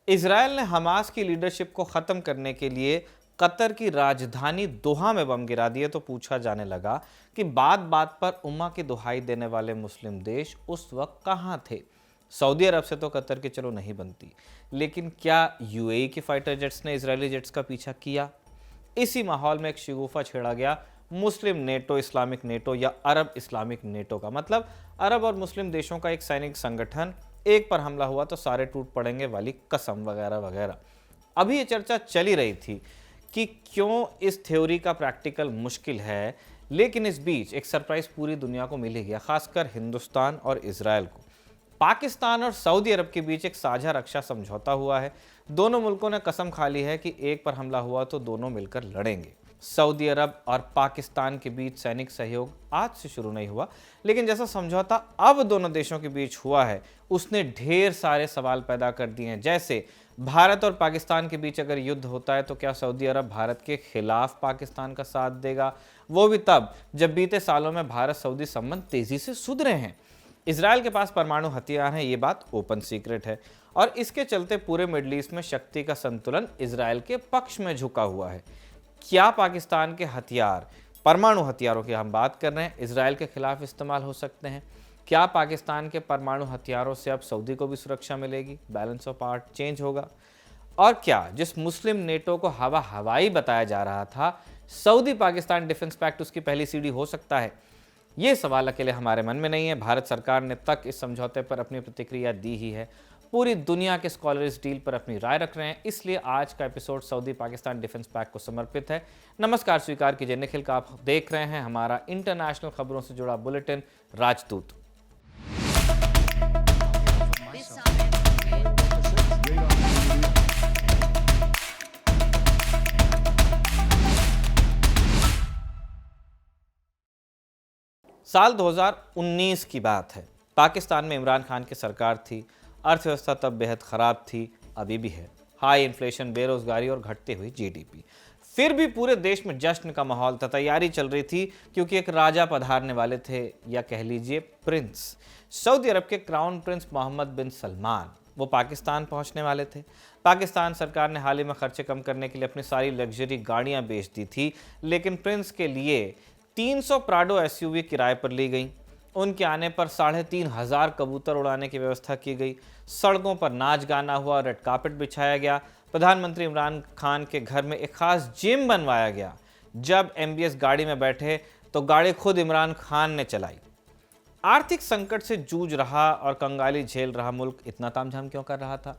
Israel ने Hamas की leadership को खत्म करने के लिए कतर की राजधानी दोहा में बम गिरा दिए तो पूछा जाने लगा कि बात बात पर उम्मा की दुहाई देने वाले मुस्लिम देश उस वक्त कहां थे। सऊदी अरब से तो कतर की चलो नहीं बनती, लेकिन क्या यूएई के फाइटर जेट्स ने इजरायली जेट्स का पीछा किया? इसी माहौल में एक शिगुफा छेड़ा गया मुस्लिम नेटो, इस्लामिक नेटो या अरब इस्लामिक नेटो का। मतलब अरब और मुस्लिम देशों का एक सैनिक संगठन, एक पर हमला हुआ तो सारे टूट पड़ेंगे वाली कसम वगैरह वगैरह। अभी ये चर्चा चली रही थी कि क्यों इस थ्योरी का प्रैक्टिकल मुश्किल है, लेकिन इस बीच एक सरप्राइज पूरी दुनिया को मिल ही गया, खासकर हिंदुस्तान और इजराइल को। पाकिस्तान और सऊदी अरब के बीच एक साझा रक्षा समझौता हुआ है। दोनों मुल्कों ने कसम खा ली है कि एक पर हमला हुआ तो दोनों मिलकर लड़ेंगे। सऊदी अरब और पाकिस्तान के बीच सैनिक सहयोग आज से शुरू नहीं हुआ, लेकिन जैसा समझौता अब दोनों देशों के बीच हुआ है उसने ढेर सारे सवाल पैदा कर दिए हैं। जैसे भारत और पाकिस्तान के बीच अगर युद्ध होता है तो क्या सऊदी अरब भारत के खिलाफ पाकिस्तान का साथ देगा, वो भी तब जब बीते सालों में भारत सऊदी संबंध तेजी से सुधरे हैं। इसराइल के पास परमाणु हथियार हैं, ये बात ओपन सीक्रेट है, और इसके चलते पूरे मिडल ईस्ट में शक्ति का संतुलन इसराइल के पक्ष में झुका हुआ है। क्या पाकिस्तान के हथियार, परमाणु हथियारों की हम बात कर रहे हैं, इसराइल के खिलाफ इस्तेमाल हो सकते हैं? क्या पाकिस्तान के परमाणु हथियारों से अब सऊदी को भी सुरक्षा मिलेगी? बैलेंस ऑफ पावर चेंज होगा? और क्या जिस मुस्लिम नेटो को हवाई बताया जा रहा था, सऊदी पाकिस्तान डिफेंस पैक्ट उसकी पहली सीढ़ी हो सकता है? ये सवाल अकेले हमारे मन में नहीं है, भारत सरकार ने तक इस समझौते पर अपनी प्रतिक्रिया दी ही है। पूरी दुनिया के स्कॉलर इस डील पर अपनी राय रख रहे हैं, इसलिए आज का episode Saudi Pakistan defence pact को समर्पित है। नमस्कार, स्वीकार कीजिए निखिल का, आप देख रहे हैं हमारा इंटरनेशनल खबरों से जुड़ा बुलेटिन राजदूत। साल 2019 की बात है। पाकिस्तान में इमरान खान की सरकार थी। अर्थव्यवस्था तब बेहद ख़राब थी, अभी भी है। हाई इन्फ्लेशन, बेरोजगारी और घटती हुई जीडीपी। फिर भी पूरे देश में जश्न का माहौल था, तैयारी चल रही थी, क्योंकि एक राजा पधारने वाले थे, या कह लीजिए प्रिंस। सऊदी अरब के क्राउन प्रिंस मोहम्मद बिन सलमान वो पाकिस्तान पहुंचने वाले थे। पाकिस्तान सरकार ने हाल ही में खर्चे कम करने के लिए अपनी सारी लग्जरी गाड़ियां बेच दी थी, लेकिन प्रिंस के लिए 300 प्राडो एसयूवी किराए पर ली गई। उनके आने पर 3,500 कबूतर उड़ाने की व्यवस्था की गई। सड़कों पर नाच गाना हुआ, रेड कार्पेट बिछाया गया। प्रधानमंत्री इमरान खान के घर में एक खास जिम बनवाया गया। जब एमबीएस गाड़ी में बैठे तो गाड़ी खुद इमरान खान ने चलाई। आर्थिक संकट से जूझ रहा और कंगाली झेल रहा मुल्क इतना तामझाम क्यों कर रहा था?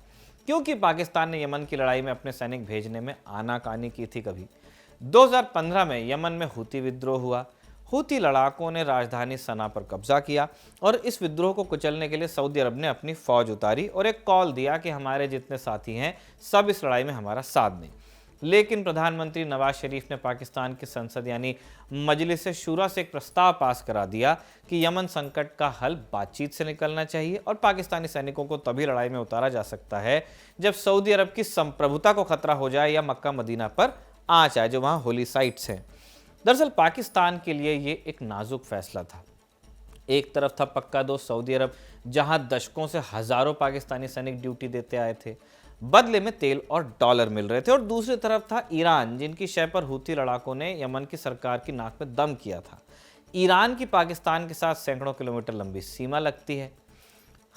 क्योंकि पाकिस्तान ने यमन की लड़ाई में अपने सैनिक भेजने में आनाकानी की थी। कभी 2015 में यमन में हूती विद्रोह हुआ। हूती लड़ाकों ने राजधानी सना पर कब्जा किया और इस विद्रोह को कुचलने के लिए सऊदी अरब ने अपनी फौज उतारी और एक कॉल दिया कि हमारे जितने साथी हैं सब इस लड़ाई में हमारा साथ दें। लेकिन प्रधानमंत्री नवाज शरीफ ने पाकिस्तान की संसद यानी मजलिस शूरा से एक प्रस्ताव पास करा दिया कि यमन संकट का हल बातचीत से निकलना चाहिए और पाकिस्तानी सैनिकों को तभी लड़ाई में उतारा जा सकता है जब सऊदी अरब की संप्रभुता को खतरा हो जाए या मक्का मदीना पर आंच आए, जो वहाँ होली साइट्स हैं। दरअसल पाकिस्तान के लिए ये एक नाजुक फैसला था। एक तरफ था पक्का दोस्त सऊदी अरब, जहां दशकों से हजारों पाकिस्तानी सैनिक ड्यूटी देते आए थे, बदले में तेल और डॉलर मिल रहे थे, और दूसरी तरफ था ईरान, जिनकी शय पर हूती लड़ाकों ने यमन की सरकार की नाक में दम किया था। ईरान की पाकिस्तान के साथ सैकड़ों किलोमीटर लंबी सीमा लगती है।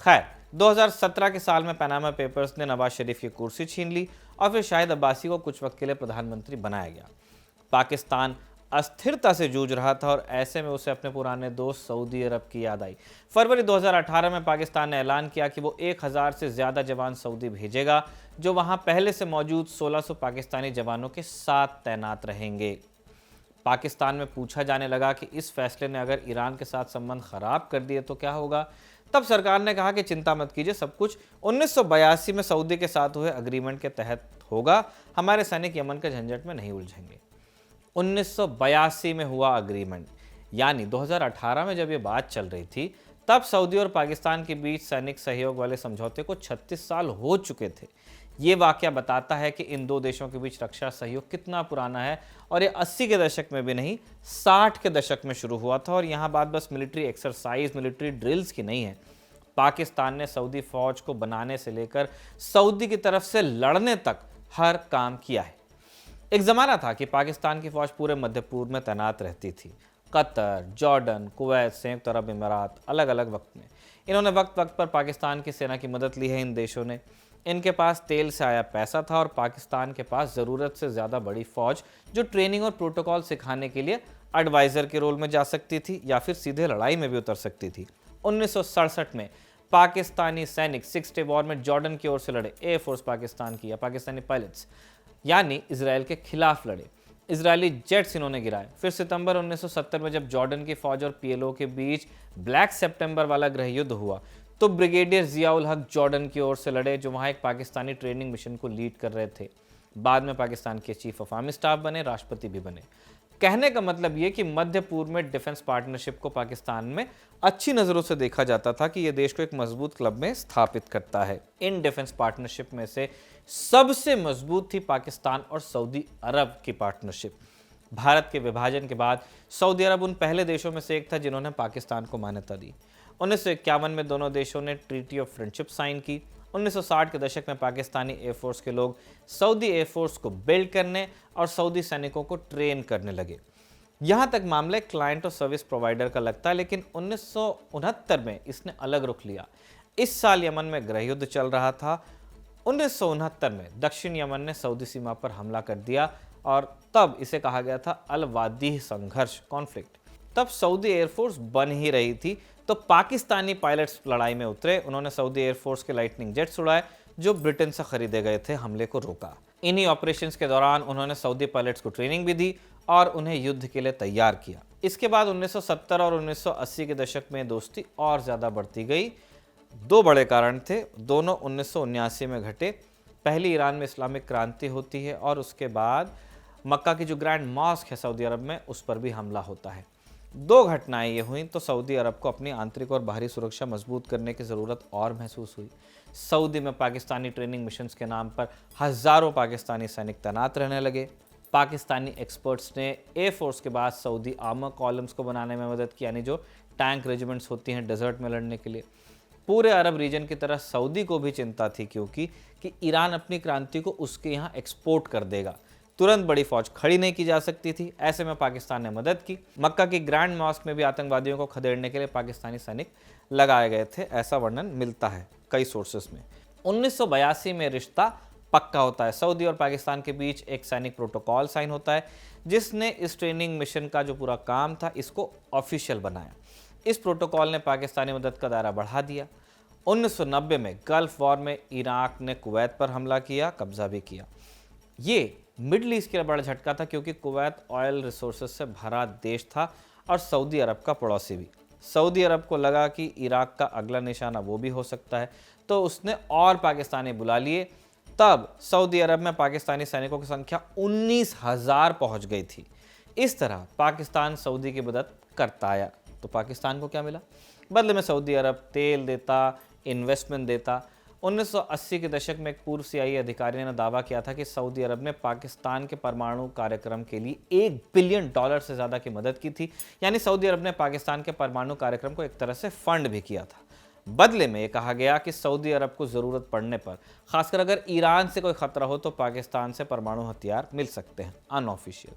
खैर, 2017 के साल में पनामा पेपर्स ने नवाज शरीफ की कुर्सी छीन ली और फिर शाहिद अब्बासी को कुछ वक्त के लिए प्रधानमंत्री बनाया गया। पाकिस्तान अस्थिरता से जूझ रहा था और ऐसे में उसे अपने पुराने दोस्त सऊदी अरब की याद आई। फरवरी 2018 में पाकिस्तान ने ऐलान किया कि वो 1000 से ज़्यादा जवान सऊदी भेजेगा, जो वहां पहले से मौजूद 1600 पाकिस्तानी जवानों के साथ तैनात रहेंगे। पाकिस्तान में पूछा जाने लगा कि इस फैसले ने अगर ईरान के साथ संबंध खराब कर दिए तो क्या होगा। तब सरकार ने कहा कि चिंता मत कीजिए, सब कुछ 1982 में सऊदी के साथ हुए अग्रीमेंट के तहत होगा, हमारे सैनिक यमन के झंझट में नहीं उलझेंगे। 1982 में हुआ अग्रीमेंट, यानी 2018 में जब ये बात चल रही थी तब सऊदी और पाकिस्तान के बीच सैनिक सहयोग वाले समझौते को 36 साल हो चुके थे। ये वाकया बताता है कि इन दो देशों के बीच रक्षा सहयोग कितना पुराना है, और ये 80 के दशक में भी नहीं, 60 के दशक में शुरू हुआ था। और यहाँ बात बस मिलिट्री एक्सरसाइज, मिलिट्री ड्रिल्स की नहीं है। पाकिस्तान ने सऊदी फौज को बनाने से लेकर सऊदी की तरफ से लड़ने तक हर काम किया है। एक ज़माना था कि पाकिस्तान की फौज पूरे मध्य पूर्व में तैनात रहती थी। कतर, जॉर्डन, कुवैत, संयुक्त अरब अमीरात, अलग अलग वक्त में इन्होंने वक्त वक्त पर पाकिस्तान की सेना की मदद ली है। इन देशों ने, इनके पास तेल से आया पैसा था और पाकिस्तान के पास ज़रूरत से ज़्यादा बड़ी फौज जो ट्रेनिंग और प्रोटोकॉल सिखाने के लिए एडवाइज़र के रोल में जा सकती थी या फिर सीधे लड़ाई में भी उतर सकती थी। 1967 में पाकिस्तानी सैनिक 6 डे वॉर में जॉर्डन की ओर से लड़े। एयरफोर्स पाकिस्तान की या पाकिस्तानी पायलट्स यानी इसराइल के खिलाफ लड़े। इजरायली जेट्स इन्होंने गिराए। फिर सितंबर 1970 में जब जॉर्डन की फौज और पीएलओ के बीच ब्लैक सितंबर वाला गृह युद्ध हुआ तो ब्रिगेडियर जियाउल हक जॉर्डन की ओर से लड़े, जो वहां एक पाकिस्तानी ट्रेनिंग मिशन को लीड कर रहे थे। बाद में पाकिस्तान के चीफ ऑफ आर्मी स्टाफ बने, राष्ट्रपति भी बने। कहने का मतलब ये कि मध्य पूर्व में डिफेंस पार्टनरशिप को पाकिस्तान में अच्छी नज़रों से देखा जाता था कि यह देश को एक मजबूत क्लब में स्थापित करता है। इन डिफेंस पार्टनरशिप में से सबसे मजबूत थी पाकिस्तान और सऊदी अरब की पार्टनरशिप। भारत के विभाजन के बाद सऊदी अरब उन पहले देशों में से एक था जिन्होंने पाकिस्तान को मान्यता दी। 1951 में दोनों देशों ने ट्रीटी ऑफ फ्रेंडशिप साइन की। 1960 के दशक में पाकिस्तानी एयरफोर्स के लोग सऊदी एयरफोर्स को बिल्ड करने और सऊदी सैनिकों को ट्रेन करने लगे। यहाँ तक मामला क्लाइंट और सर्विस प्रोवाइडर का लगता है, लेकिन 1969 में इसने अलग रुख लिया। इस साल यमन में गृह युद्ध चल रहा था। 1969 में दक्षिण यमन ने सऊदी सीमा पर हमला कर दिया और तब इसे कहा गया था अल वादीह संघर्ष, कॉन्फ्लिक्ट। तब सऊदी एयरफोर्स बन ही रही थी तो पाकिस्तानी पायलट्स लड़ाई में उतरे। उन्होंने सऊदी एयरफोर्स के लाइटनिंग जेट्स उड़ाए जो ब्रिटेन से खरीदे गए थे, हमले को रोका। इन्हीं ऑपरेशंस के दौरान उन्होंने सऊदी पायलट्स को ट्रेनिंग भी दी और उन्हें युद्ध के लिए तैयार किया। इसके बाद 1970 और 1980 के दशक में दोस्ती और ज़्यादा बढ़ती गई। दो बड़े कारण थे, दोनों 1979 में घटे। पहली ईरान में इस्लामिक क्रांति होती है और उसके बाद मक्का की जो ग्रैंड मॉस्क है सऊदी अरब में, उस पर भी हमला होता है। दो घटनाएं ये हुई तो सऊदी अरब को अपनी आंतरिक और बाहरी सुरक्षा मजबूत करने की ज़रूरत और महसूस हुई। सऊदी में पाकिस्तानी ट्रेनिंग मिशंस के नाम पर हज़ारों पाकिस्तानी सैनिक तैनात रहने लगे। पाकिस्तानी एक्सपर्ट्स ने एयरफोर्स के बाद सऊदी आर्मर कॉलम्स को बनाने में मदद की, यानी जो टैंक रेजिमेंट्स होती हैं डेजर्ट में लड़ने के लिए। पूरे अरब रीजन की तरह सऊदी को भी चिंता थी क्योंकि ईरान अपनी क्रांति को उसके यहाँ एक्सपोर्ट कर देगा। तुरंत बड़ी फौज खड़ी नहीं की जा सकती थी। ऐसे में पाकिस्तान ने मदद की। मक्का की ग्रैंड मॉस्क में भी आतंकवादियों को खदेड़ने के लिए पाकिस्तानी सैनिक लगाए गए थे, ऐसा वर्णन मिलता है कई सोर्सेस में। 1982 में रिश्ता पक्का होता है। सऊदी और पाकिस्तान के बीच एक सैनिक प्रोटोकॉल साइन होता है जिसने इस ट्रेनिंग मिशन का जो पूरा काम था इसको ऑफिशियल बनाया। इस प्रोटोकॉल ने पाकिस्तानी मदद का दायरा बढ़ा दिया। 1990 में गल्फ वॉर में इराक ने कुवैत पर हमला किया, कब्जा भी किया। ये मिडल ईस्ट के लिए बड़ा झटका था क्योंकि कुवैत ऑयल रिसोर्सेज से भरा देश था और सऊदी अरब का पड़ोसी भी। सऊदी अरब को लगा कि इराक का अगला निशाना वो भी हो सकता है, तो उसने और पाकिस्तानी बुला लिए। तब सऊदी अरब में पाकिस्तानी सैनिकों की संख्या 19,000 पहुंच गई थी। इस तरह पाकिस्तान सऊदी की मदद करता आया। तो पाकिस्तान को क्या मिला? बदले में सऊदी अरब तेल देता, इन्वेस्टमेंट देता। 1980 के दशक में एक पूर्व CIA अधिकारी ने दावा किया था कि सऊदी अरब ने पाकिस्तान के परमाणु कार्यक्रम के लिए $1 बिलियन से ज़्यादा की मदद की थी। यानी सऊदी अरब ने पाकिस्तान के परमाणु कार्यक्रम को एक तरह से फंड भी किया था। बदले में ये कहा गया कि सऊदी अरब को ज़रूरत पड़ने पर, खासकर अगर ईरान से कोई खतरा हो, तो पाकिस्तान से परमाणु हथियार मिल सकते हैं, अनऑफिशियल।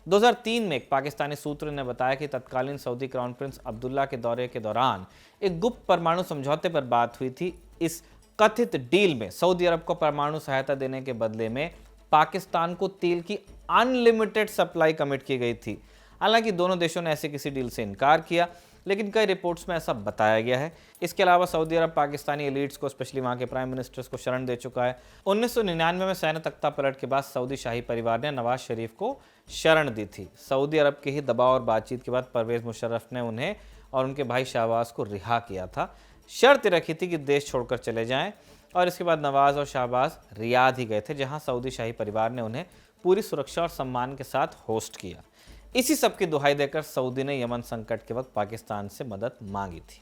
2003 में एक पाकिस्तानी सूत्र ने बताया कि तत्कालीन सऊदी क्राउन प्रिंस अब्दुल्ला के दौरे के दौरान एक गुप्त परमाणु समझौते पर बात हुई थी। इस कथित डील में सऊदी अरब को परमाणु सहायता देने के बदले में पाकिस्तान को तेल की अनलिमिटेड सप्लाई कमिट की गई थी। हालांकि दोनों देशों ने ऐसे किसी डील से इनकार किया, लेकिन कई रिपोर्ट्स में ऐसा बताया गया है। इसके अलावा सऊदी अरब पाकिस्तानी एलिट्स को, स्पेशली वहाँ के प्राइम मिनिस्टर्स को शरण दे चुका है। 1999 में सैन्य तख्ता पलट के बाद सऊदी शाही परिवार ने नवाज शरीफ को शरण दी थी। सऊदी अरब के ही दबाव और बातचीत के बाद परवेज मुशर्रफ ने उन्हें और उनके भाई शहबाज को रिहा किया था। शर्त रखी थी कि देश छोड़कर चले जाएं, और इसके बाद नवाज और शहबाज रियाद ही गए थे, जहां सऊदी शाही परिवार ने उन्हें पूरी सुरक्षा और सम्मान के साथ होस्ट किया। इसी सब की दुहाई देकर सऊदी ने यमन संकट के वक्त पाकिस्तान से मदद मांगी थी।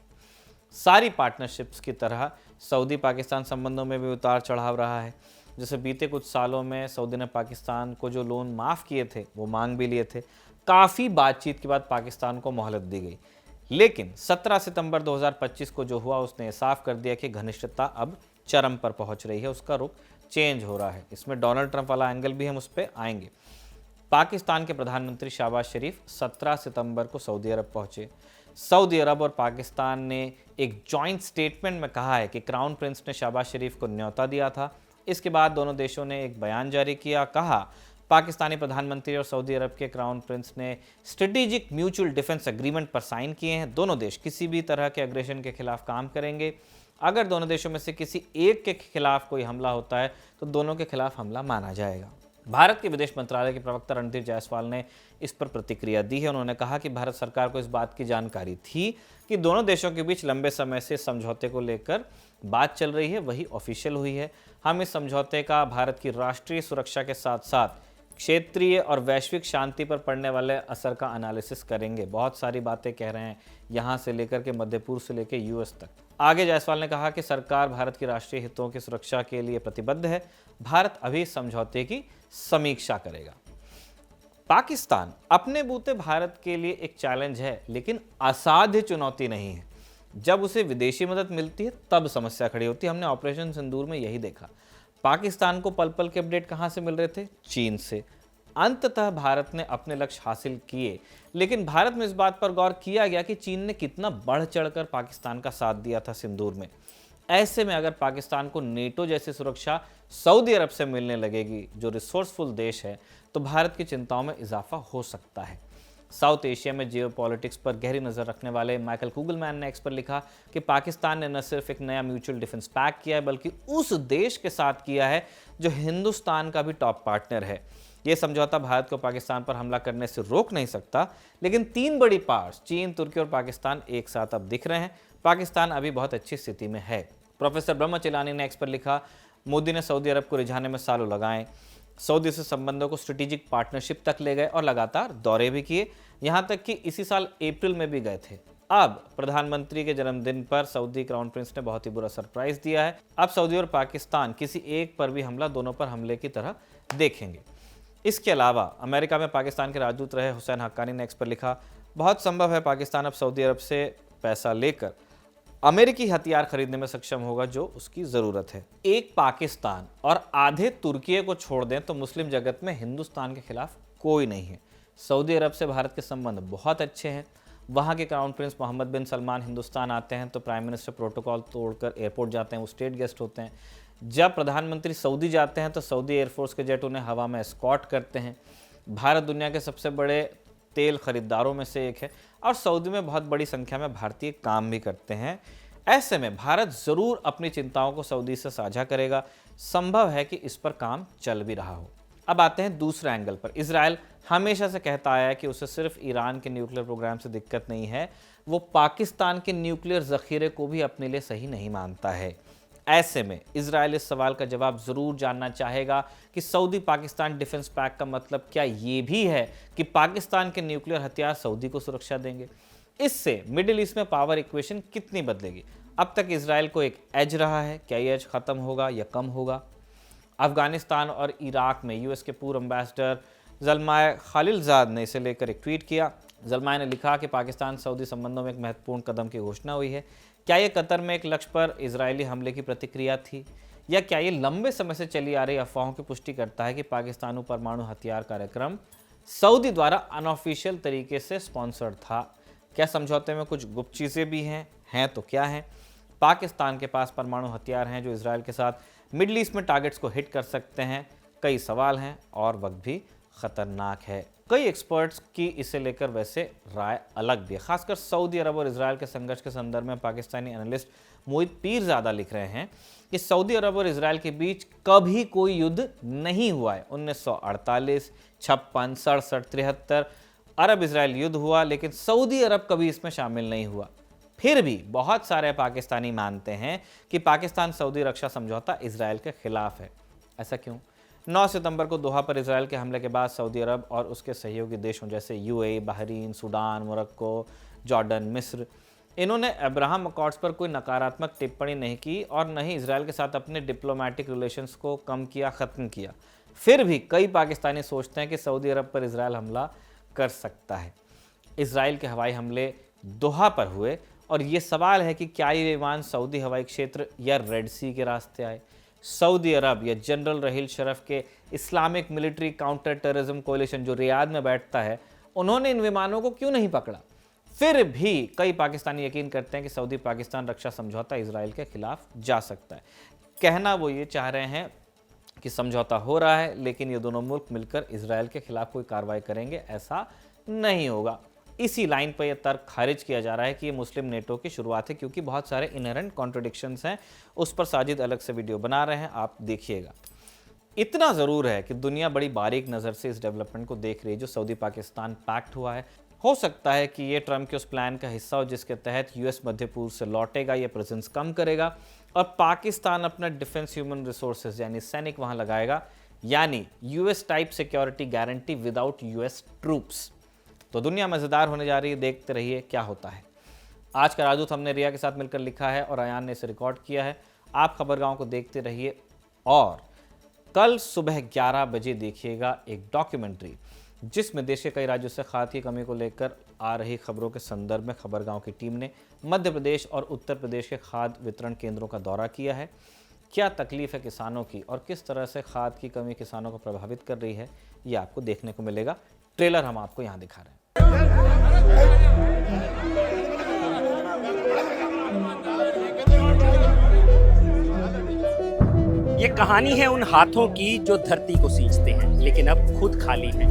सारी पार्टनरशिप्स की तरह सऊदी पाकिस्तान संबंधों में भी उतार चढ़ाव रहा है। जैसे बीते कुछ सालों में सऊदी ने पाकिस्तान को जो लोन माफ़ किए थे वो मांग भी लिए थे। काफ़ी बातचीत के बाद पाकिस्तान को मोहलत दी गई। लेकिन 17 सितंबर 2025 को जो हुआ उसने ये साफ कर दिया कि घनिष्ठता अब चरम पर पहुंच रही है, उसका रुख चेंज हो रहा है। इसमें डोनाल्ड ट्रंप वाला एंगल भी हम उस पर आएंगे। पाकिस्तान के प्रधानमंत्री शहबाज शरीफ 17 सितंबर को सऊदी अरब पहुंचे। सऊदी अरब और पाकिस्तान ने एक जॉइंट स्टेटमेंट में कहा है कि क्राउन प्रिंस ने शहबाज शरीफ को न्योता दिया था। इसके बाद दोनों देशों ने एक बयान जारी किया। कहा, पाकिस्तानी प्रधानमंत्री और सऊदी अरब के क्राउन प्रिंस ने स्ट्रेटेजिक म्यूचुअल डिफेंस एग्रीमेंट पर साइन किए हैं। दोनों देश किसी भी तरह के अग्रेशन के खिलाफ काम करेंगे। अगर दोनों देशों में से किसी एक के खिलाफ कोई हमला होता है तो दोनों के खिलाफ हमला माना जाएगा। भारत के विदेश मंत्रालय के प्रवक्ता रणधीर जायसवाल ने इस पर प्रतिक्रिया दी है। उन्होंने कहा कि भारत सरकार को इस बात की जानकारी थी कि दोनों देशों के बीच लंबे समय से समझौते को लेकर बात चल रही है, वही ऑफिशियल हुई है। हम इस समझौते का भारत की राष्ट्रीय सुरक्षा के साथ साथ क्षेत्रीय और वैश्विक शांति पर पड़ने वाले असर का एनालिसिस करेंगे। बहुत सारी बातें कह रहे हैं, यहाँ से लेकर के मध्य पूर्व से लेकर यूएस तक। आगे जायसवाल ने कहा कि सरकार भारत की राष्ट्रीय हितों की सुरक्षा के लिए प्रतिबद्ध है। भारत अभी इस समझौते की समीक्षा करेगा। पाकिस्तान अपने बूते भारत के लिए एक चैलेंज है, लेकिन असाध्य चुनौती नहीं है। जब उसे विदेशी मदद मिलती है तब समस्या खड़ी होती है। हमने ऑपरेशन सिंदूर में यही देखा। पाकिस्तान को पल पल के अपडेट कहां से मिल रहे थे? चीन से। अंततः भारत ने अपने लक्ष्य हासिल किए, लेकिन भारत में इस बात पर गौर किया गया कि चीन ने कितना बढ़ चढ़कर पाकिस्तान का साथ दिया था सिंदूर में। ऐसे में अगर पाकिस्तान को नेटो जैसी सुरक्षा सऊदी अरब से मिलने लगेगी, जो रिसोर्सफुल देश है, तो भारत की चिंताओं में इजाफा हो सकता है। साउथ एशिया में जियोपॉलिटिक्स पर गहरी नज़र रखने वाले माइकल कुगलमैन ने एक्स पर लिखा कि पाकिस्तान ने न सिर्फ एक नया म्यूचुअल डिफेंस पैक्ट किया है, बल्कि उस देश के साथ किया है जो हिंदुस्तान का भी टॉप पार्टनर है। यह समझौता भारत को पाकिस्तान पर हमला करने से रोक नहीं सकता, लेकिन तीन बड़ी पावर्स चीन, तुर्की और पाकिस्तान एक साथ अब दिख रहे हैं। पाकिस्तान अभी बहुत अच्छी स्थिति में है। प्रोफेसर ब्रह्म चिलानी ने एक्स पर लिखा, मोदी ने सऊदी अरब को रिझाने में सालों लगाए। सऊदी से संबंधों को स्ट्रेटेजिक पार्टनरशिप तक ले गए और लगातार दौरे भी किए, यहां तक कि इसी साल अप्रैल में भी गए थे। अब प्रधानमंत्री के जन्मदिन पर सऊदी क्राउन प्रिंस ने बहुत ही बुरा सरप्राइज दिया है। अब सऊदी और पाकिस्तान किसी एक पर भी हमला दोनों पर हमले की तरह देखेंगे। इसके अलावा अमेरिका में पाकिस्तान के राजदूत रहे हुसैन हक्कानी ने एक्स पर लिखा, बहुत संभव है पाकिस्तान अब सऊदी अरब से पैसा लेकर अमेरिकी हथियार खरीदने में सक्षम होगा जो उसकी ज़रूरत है। एक पाकिस्तान और आधे तुर्की को छोड़ दें तो मुस्लिम जगत में हिंदुस्तान के खिलाफ कोई नहीं है। सऊदी अरब से भारत के संबंध बहुत अच्छे हैं। वहाँ के क्राउन प्रिंस मोहम्मद बिन सलमान हिंदुस्तान आते हैं तो प्राइम मिनिस्टर प्रोटोकॉल तोड़कर एयरपोर्ट जाते हैं, वो स्टेट गेस्ट होते हैं। जब प्रधानमंत्री सऊदी जाते हैं तो सऊदी एयरफोर्स के जेट उन्हें हवा में एस्कॉर्ट करते हैं। भारत दुनिया के सबसे बड़े तेल खरीदारों में से एक है और सऊदी में बहुत बड़ी संख्या में भारतीय काम भी करते हैं। ऐसे में भारत ज़रूर अपनी चिंताओं को सऊदी से साझा करेगा। संभव है कि इस पर काम चल भी रहा हो। अब आते हैं दूसरे एंगल पर। इजराइल हमेशा से कहता आया है कि उसे सिर्फ ईरान के न्यूक्लियर प्रोग्राम से दिक्कत नहीं है, वो पाकिस्तान के न्यूक्लियर ज़ख़ीरे को भी अपने लिए सही नहीं मानता है। ऐसे में इजराइल इस सवाल का जवाब ज़रूर जानना चाहेगा कि सऊदी पाकिस्तान डिफेंस पैक्ट का मतलब क्या ये भी है कि पाकिस्तान के न्यूक्लियर हथियार सऊदी को सुरक्षा देंगे? इससे मिडिल ईस्ट में पावर इक्वेशन कितनी बदलेगी? अब तक इजराइल को एक एज रहा है, क्या ये एज ख़त्म होगा या कम होगा? अफगानिस्तान और इराक में यूएस के पूर्व एम्बेसडर ज़ल्माय खालिलज़ाद ने इसे लेकर एक ट्वीट किया। ज़ल्माय ने लिखा कि पाकिस्तान सऊदी संबंधों में एक महत्वपूर्ण कदम की घोषणा हुई है। क्या ये कतर में एक लक्ष्य पर इजरायली हमले की प्रतिक्रिया थी, या क्या ये लंबे समय से चली आ रही अफवाहों की पुष्टि करता है कि पाकिस्तान परमाणु हथियार कार्यक्रम सऊदी द्वारा अनऑफिशियल तरीके से स्पॉन्सर्ड था? क्या समझौते में कुछ गुप्त चीज़ें भी हैं तो क्या हैं? पाकिस्तान के पास परमाणु हथियार हैं जो इजराइल के साथ मिडल ईस्ट में टारगेट्स को हिट कर सकते हैं। कई सवाल हैं और वक्त भी ख़तरनाक है। कई एक्सपर्ट्स की इसे लेकर वैसे राय अलग भी है। खासकर सऊदी अरब और इजराइल के संघर्ष के संदर्भ में पाकिस्तानी एनालिस्ट मोहित पीरज़ादा लिख रहे हैं कि सऊदी अरब और इजराइल के बीच कभी कोई युद्ध नहीं हुआ है। 1948, 56, 67, 73 अरब इजराइल युद्ध हुआ, लेकिन सऊदी अरब कभी इसमें शामिल नहीं हुआ। फिर भी बहुत सारे पाकिस्तानी मानते हैं कि पाकिस्तान सऊदी रक्षा समझौता इजराइल के खिलाफ है। ऐसा क्यों? 9 सितंबर को दोहा पर इजराइल के हमले के बाद सऊदी अरब और उसके सहयोगी देशों जैसे UAE, Bahrain, Sudan, Morocco, Jordan, मिस्र, इन्होंने अब्राहम अकॉर्ड्स पर कोई नकारात्मक टिप्पणी नहीं की और न ही इजराइल के साथ अपने डिप्लोमेटिक रिलेशंस को कम किया, ख़त्म किया। फिर भी कई पाकिस्तानी सोचते हैं कि सऊदी अरब पर इजराइल हमला कर सकता है। इजराइल के हवाई हमले दोहा पर हुए और ये सवाल है कि क्या ये विमान सऊदी हवाई क्षेत्र या रेड सी के रास्ते आए। सऊदी अरब या जनरल रहील शरफ के इस्लामिक मिलिट्री काउंटर टेररिज्म कोalition जो रियाद में बैठता है, उन्होंने इन विमानों को क्यों नहीं पकड़ा। फिर भी कई पाकिस्तानी यकीन करते हैं कि सऊदी पाकिस्तान रक्षा समझौता इजराइल के खिलाफ जा सकता है। कहना वो ये चाह रहे हैं कि समझौता हो रहा है, लेकिन ये दोनों मुल्क मिलकर इजराइल के खिलाफ कोई कार्रवाई करेंगे, ऐसा नहीं होगा। इसी लाइन पर यह तर्क खारिज किया जा रहा है कि ये मुस्लिम नेटो की शुरुआत है, क्योंकि बहुत सारे इनहेरेंट कॉन्ट्रडिक्शंस हैं। उस पर साजिद अलग से वीडियो बना रहे हैं, आप देखिएगा। इतना ज़रूर है कि दुनिया बड़ी बारीक नज़र से इस डेवलपमेंट को देख रही है जो सऊदी पाकिस्तान पैक्ट हुआ है। हो सकता है कि ये ट्रंप के उस प्लान का हिस्सा हो जिसके तहत यूएस मध्य पूर्व से लौटेगा, ये प्रेजेंस कम करेगा और पाकिस्तान अपना डिफेंस ह्यूमन रिसोर्सेज यानी सैनिक वहाँ लगाएगा, यानी US type security guarantee without US troops. तो दुनिया मज़ेदार होने जा रही है, देखते रहिए क्या होता है। आज का राजदूत हमने रिया के साथ मिलकर लिखा है और अयान ने इसे रिकॉर्ड किया है। आप खबरगांव को देखते रहिए और कल सुबह 11 बजे देखिएगा एक डॉक्यूमेंट्री जिसमें देश के कई राज्यों से खाद की कमी को लेकर आ रही खबरों के संदर्भ में खबरगांव की टीम ने मध्य प्रदेश और उत्तर प्रदेश के खाद वितरण केंद्रों का दौरा किया है। क्या तकलीफ है किसानों की और किस तरह से खाद की कमी किसानों को प्रभावित कर रही है, ये आपको देखने को मिलेगा। ट्रेलर हम आपको यहाँ दिखा रहे हैं। ये कहानी है उन हाथों की जो धरती को सींचते हैं लेकिन अब खुद खाली हैं।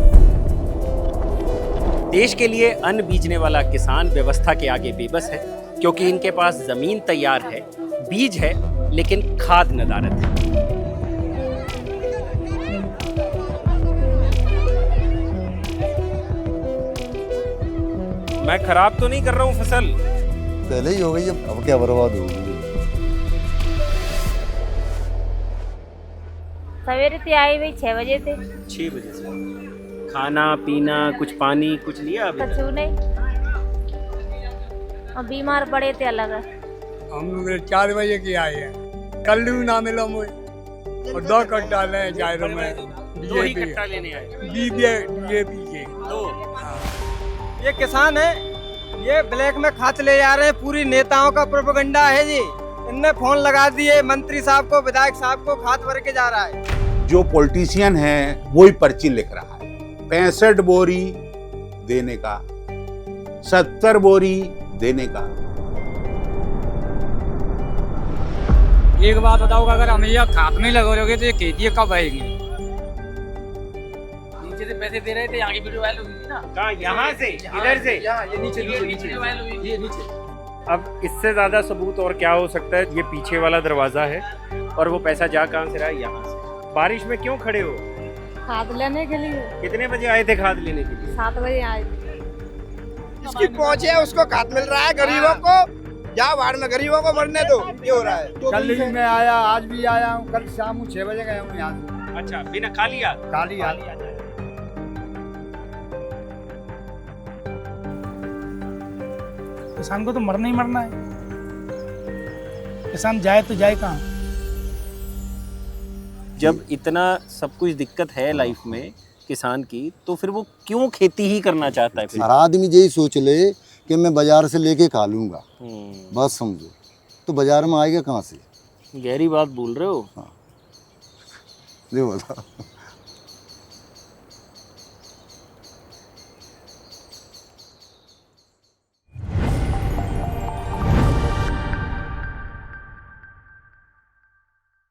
देश के लिए अन्न बीजने वाला किसान व्यवस्था के आगे बेबस है, क्योंकि इनके पास जमीन तैयार है, बीज है, लेकिन खाद नदारद है। मैं खराब तो नहीं कर रहा हूँ फसल? पहले ही हो गई, अब क्या बर्बाद होगी। सवेरे से आई हुई 6 बजे से। 6 बजे से खाना पीना कुछ पानी कुछ लिया अभी? कुछ नहीं, और बीमार पड़े थे अलग। हम लोग 4 बजे की आए हैं, कल भी ना मिला मुझे और 2 कट्टा ले जायरों में 2 ही कट्टा लेने आए। डीएपी के 2। ये किसान है, ये ब्लैक में खाद ले जा रहे हैं। पूरी नेताओं का प्रोपेगेंडा है जी। इनने फोन लगा दिए मंत्री साहब को, विधायक साहब को, खाद भर के जा रहा है। जो पॉलिटिशियन है वही पर्ची लिख रहा है। 65 बोरी देने का, 70 बोरी देने का। एक बात बताओ, अगर हम ये खाद नहीं लगोगे तो ये खेती कब आएगी? नीचे से पैसे दे रहे थे, यहाँ की वीडियो वायरल हुई थी ना। कहाँ? यहाँ से? इधर से? ये नीचे वायरल हुई थी, ये नीचे। अब इससे ज्यादा सबूत और क्या हो सकता है? ये पीछे वाला दरवाजा है और वो पैसा जा कहाँ से रहा है? यहाँ से। बारिश में क्यों खड़े हो? खाद लेने के लिए। कितने बजे आए थे खाद लेने के लिए? 7 बजे आए। इसकी पहुंच है, उसको खाद मिल रहा है। गरीबों को जा बाहर में, गरीबों को मरने दो, ये हो रहा है। कल ही मैं आया, आज भी आया हूँ, कल शाम 6 बजे गया हूँ यहाँ से। अच्छा, बिना खाली आ खाली आ किसान को तो मरना ही मरना है। किसान जाए तो जाए कहाँ? जब इतना सब कुछ दिक्कत है लाइफ में किसान की, तो फिर वो क्यों खेती ही करना चाहता है? फिर हर आदमी यही सोच ले कि मैं बाजार से लेके खा लूंगा, बस समझो, तो बाजार में आएगा कहाँ से? गहरी बात बोल रहे हो। ये बता।